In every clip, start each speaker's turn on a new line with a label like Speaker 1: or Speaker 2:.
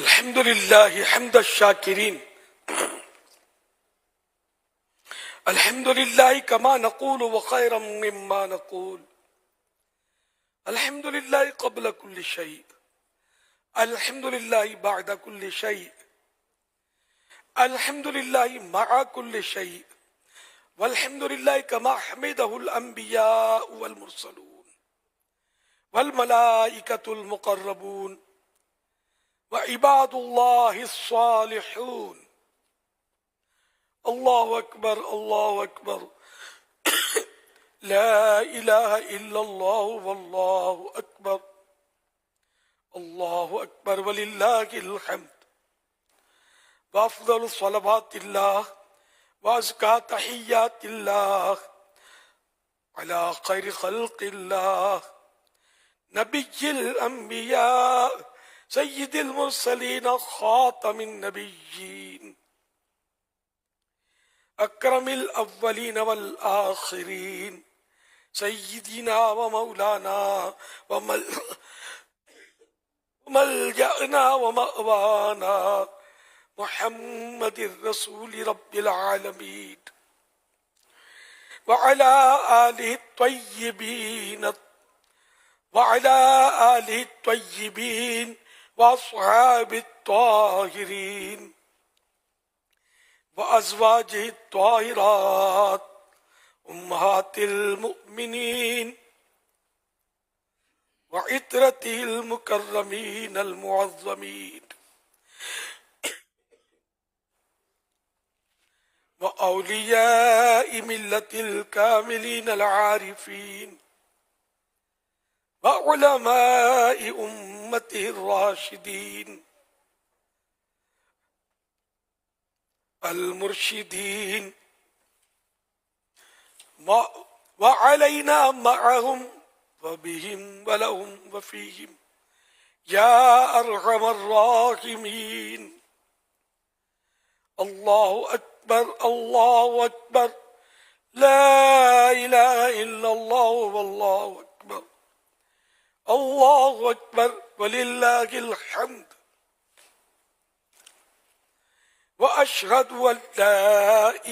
Speaker 1: अल्हम्दुलिल्लाह हम्द शाकिरीन अल्हम्दुलिल्लाह कमा नक़ूल व खैरम मिम्मा नक़ूल अल्हम्दुलिल्लाह क़ब्ल कुल्लि शै अल्हम्दुलिल्लाह बअद कुल्लि शै अल्हम्दुलिल्लाह मअ कुल्लि शै वल्हम्दुलिल्लाह कमा हमिदहुल अंबिया वल मुरसलून वल मलाइकतुल मुक़र्रबून व इबादुल्लाहिस सालिहून। अल्लाहु अकबर ला इलाहा इल्लल्लाह वल्लाहु अकबर वलिल्लाहिल हम्द व अफ़ज़लु सलवातिल्लाह व अज़का तहिय्यातिल्लाह अला खैरि खल्क़िल्लाह नबिय्यिल अंबिया सय्यिदिल मुरसलीन खातमिन नबिय्यीन अक्रमिल अव्वलीन वल आखिरीन सय्यिदिना व मौलाना व मलजअना व मअवाना मुहम्मदिर रसूल रब्बिल आलमीन व अला आलिहि त्वय्यिबीन व अस्हाबित ताहिरीन व अज़वाजिहि त्वाहिरात उम्महातिल मुमिनीन व इत्रतिल मुकर्रमीन अल मुअज़्ज़मीन व औलियाइ मिल्लतिल कामिलीन अल आरिफीन व उलमाइ उम्मतिर राशिदीन अल मुर्शिदीन व अलैना मअहुम व बिहिम व लहुम व फीहिम या अरहमर राहिमीन। अल्लाहु अकबर ला इलाहा इल्लल्लाह वल्लाहु अकबर वलिल्लाहिल हम्द व अशहदु अन ला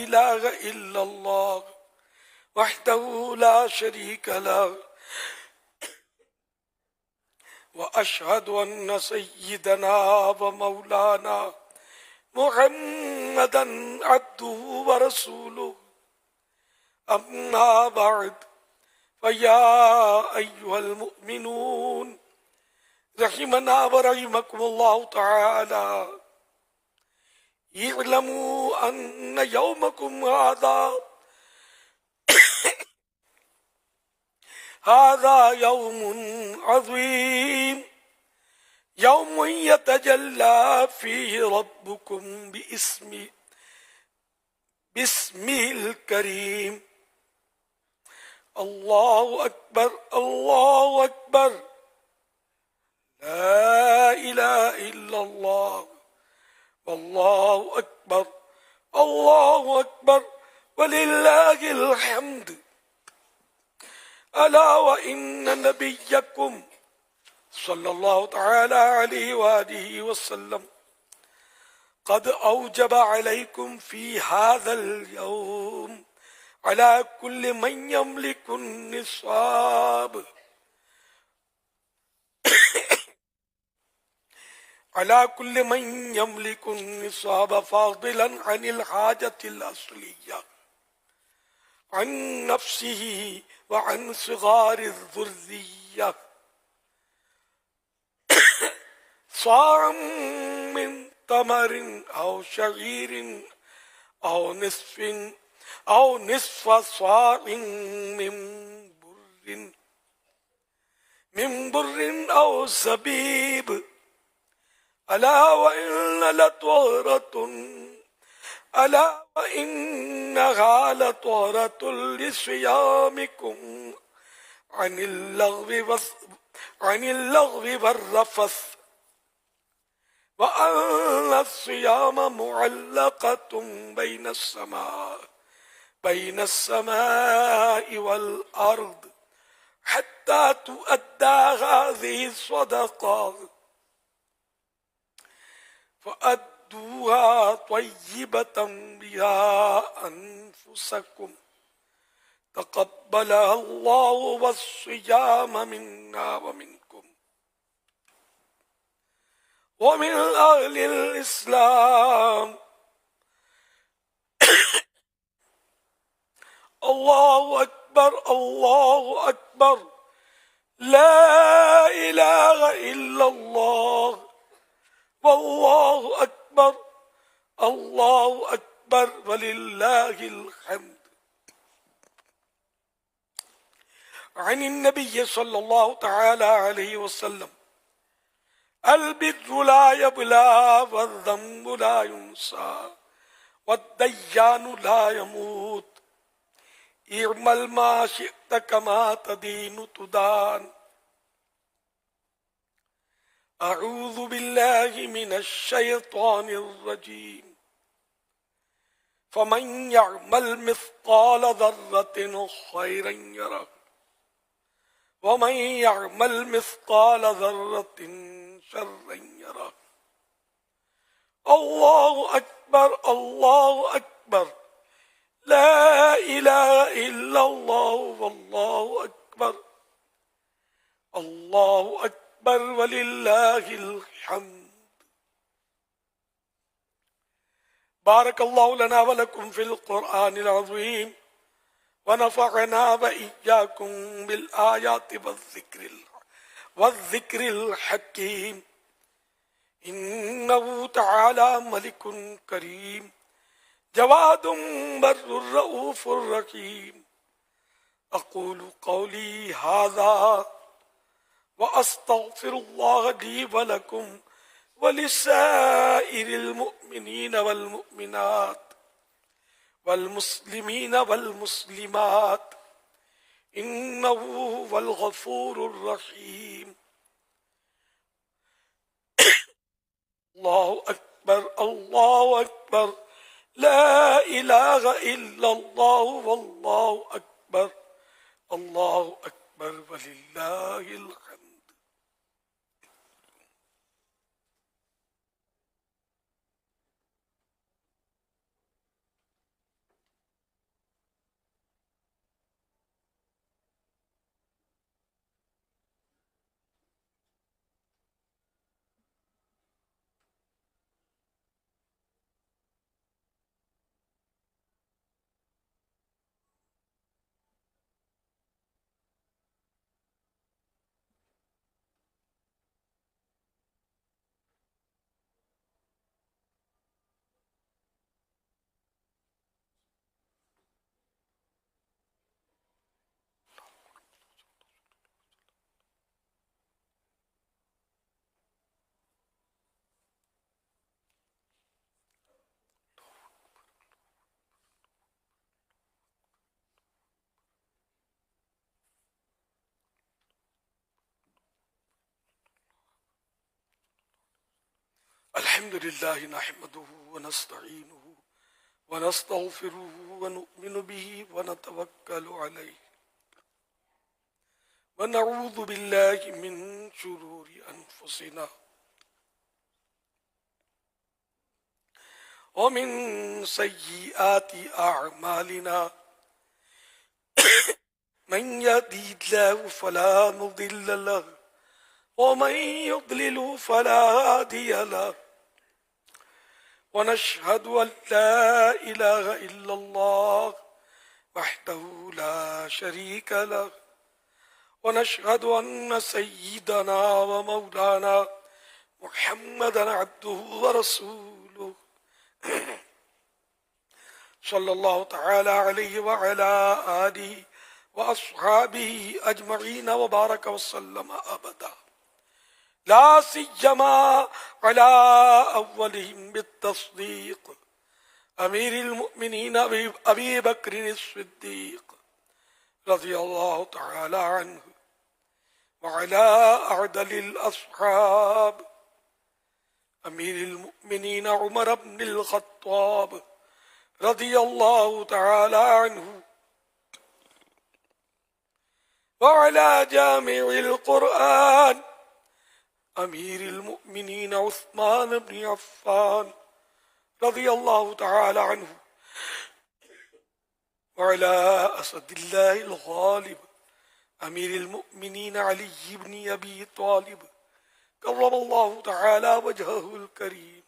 Speaker 1: इलाहा इल्लल्लाह वहदहु ला शरीक लह व अशहदु अन्न सय्यिदना व मौलाना मुहम्मदन अब्दुहु व रसूलुहु अम्मा बअद फया अय्युहल मुमिनून रहिमना व रहिमकुमुल्लाहु तआला इअलमू अन्न यौमकुम हादा यौमुन अज़ीम यौमुन यतजल्ला फीहि रब्बुकुम बिस्मिहिल करीम। अल्लाहु अकबर ला इलाहा इल्लल्लाह वल्लाहु अकबर वलिल्लाहिल हम्द। अला व इन्न नबिय्यकुम सल्लल्लाहु तआला अलैहि व आलिहि वसल्लम क़द औजब अलैकुम फी हाज़ल यौम अला कुल्लि मन यमलिकुन निसाब अला कुल्लि मन यमलिकुन निसाब फादिलन अनिल हाजतिल अस्लिया अन नफ्सिही व अन सिगारिज़ ज़ुर्रिय्या साअम मिन तमरिन औ शईरिन औ निस्फ साइन मिन बुर्रिन औ ज़बीब अला व इन्न लतुहरतुन अला व इन्नहा लतुहरतुल लिसियामिकुम अनिल लग़्वी वर्रफ़स व अन्न सियाम मुअल्लक़तुन बैन अस्समाइ वल अर्द हत्ता तुअद्दा हाज़िहि सदक़ा فأدوها طيبة بها أنفسكم تقبلها الله والصيام منا ومنكم ومن أهل الإسلام. الله أكبر الله أكبر لا إله إلا الله والله أكبر الله أكبر ولله الحمد. عن النبي صلى الله تعالى عليه وسلم: البر لا يبلى والذنب لا ينسى والديان لا يموت اعمل ما شئت كما تدين تدان. أعوذ بالله من الشيطان الرجيم. فمن يعمل مثقال ذرة خيرا يره ومن يعمل مثقال ذرة شرا يره. الله أكبر الله أكبر لا إله إلا الله والله أكبر الله أكبر ولله الحمد. بارك الله لنا ولكم في القرآن العظيم ونفعنا وإياكم بالآيات والذكر الحكيم. إنه تعالى ملك كريم جواد بر رؤوف رحيم. أقول قولي هذا وأستغفر الله لي ولكم ولسائر المؤمنين والمؤمنات والمسلمين والمسلمات إنه هو الغفور الرحيم. الله أكبر الله أكبر لا إله إلا الله والله أكبر الله أكبر ولله الحمد. الحمد لله نحمده ونستعينه ونستغفره ونؤمن به ونتوكل عليه ونعوذ بالله من شرور أنفسنا ومن سيئات أعمالنا. من يهده الله فلا مضل له ومن يضلل فلا هادي له. ونشهد أن لا إله إلا الله وحده لا شريك له ونشهد أن سيدنا ومولانا محمدا عبده ورسوله صلى الله تعالى عليه وعلى آله وأصحابه أجمعين وبارك وسلم أبدا. لا سيما على أولهم بالتصديق أمير المؤمنين أبي بكر الصديق رضي الله تعالى عنه وعلى أعدل الأصحاب أمير المؤمنين عمر بن الخطاب رضي الله تعالى عنه وعلى جامع القرآن अमीरुल मुमिनीन उस्मान बिन अफ़्फ़ान रज़ियल्लाहु तआला अन्हु व अला असदिल्लाहिल गालिब अमीरुल मुमिनीन अली इब्न अबी तालिब कर्रमल्लाहु तआला वजहहुल करीम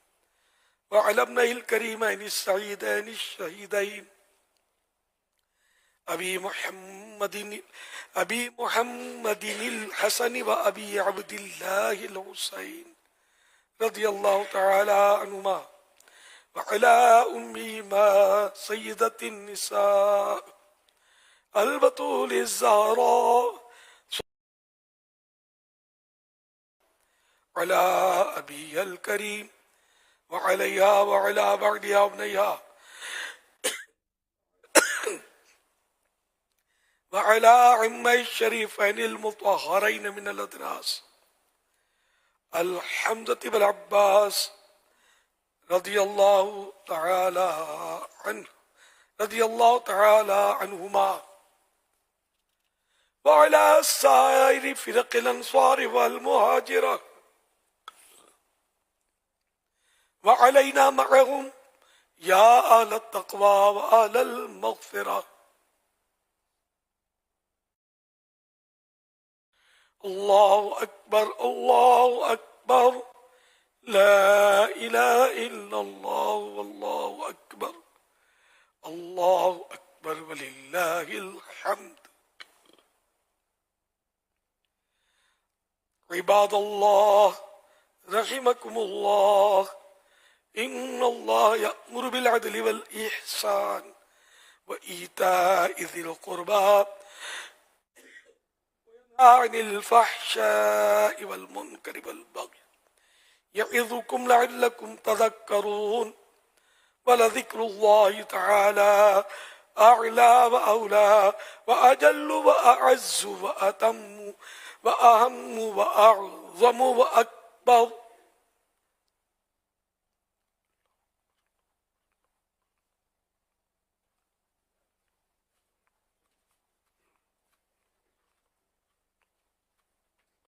Speaker 1: व अला इब्निल करीमैन सईदैन शहीदैन अबी मुहम्मदिन हसन व अबी अब्दिल्लाहिल हुसैन रज़ियल्लाहु तआला अन्हुमा व अला उम्मिहिमा सय्यदतिन निसा अल बतूल ज़हरा अला अबीहल करीम व अलैहा व अला बअदिहा अब्नैहा व अला अम्मै शरीफैनिल मुतहहरैन मिनल अदनास अल हम्ज़ति वल अब्बास रज़ियल्लाहु तआला अन्हुमा व अला साइरि फ़िरक़िल अंसार वल मुहाजिरा व अलैना मअहुम या अहलत तक़वा व अहलल मग़फ़िरा। अल्लाहु अकबर ला इलाहा इल्लल्लाह वल्लाहु अकबर अल्लाहु अकबर वलिल्लाहिल हम्द। इबादल्लाह रहिमकुमुल्लाह इन्नल्लाह यअमुरु बिल अदलि वल इहसान व ईताइ ज़िल क़ुरबा अनिल फ़हशाइ वल मुनकरि वल बग़य यइज़ुकुम लअल्लकुम तज़क्करून वलज़िक्रुल्लाहि तआला अअला व औला व अजल्लु व अअज़्ज़ु व अतम्मु व अहम्मु व अअज़मु व अकबर